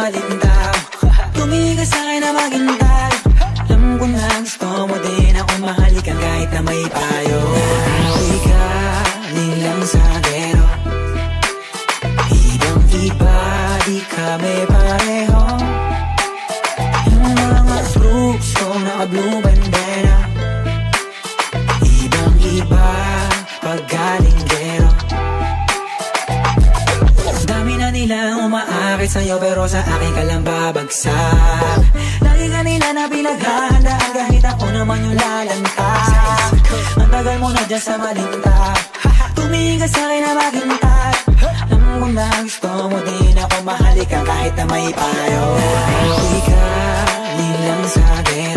malindaw. Tumigil sa'kin na maghintay. Alam ko na gusto mo din ako mahalikan kahit na may payo. Nawi ka nilang sa gero. Ibang iba, di kami pareho. Yung mga fruits ko naka-blue bandera. Ibang iba, pag galing gero. Dami na nilang umaakit sa'yo pero sa akin ka lang babagsak. Lagi ka nila na pinaghahandaan kahit ako naman yung lalantad. Ang tagal mo na dyan sa malinta. Tumingin ka sa'kin na maghintay. Alam ko na gusto mo din ako mahalikan kahit na may payo. Nawi ka nilang sa gero.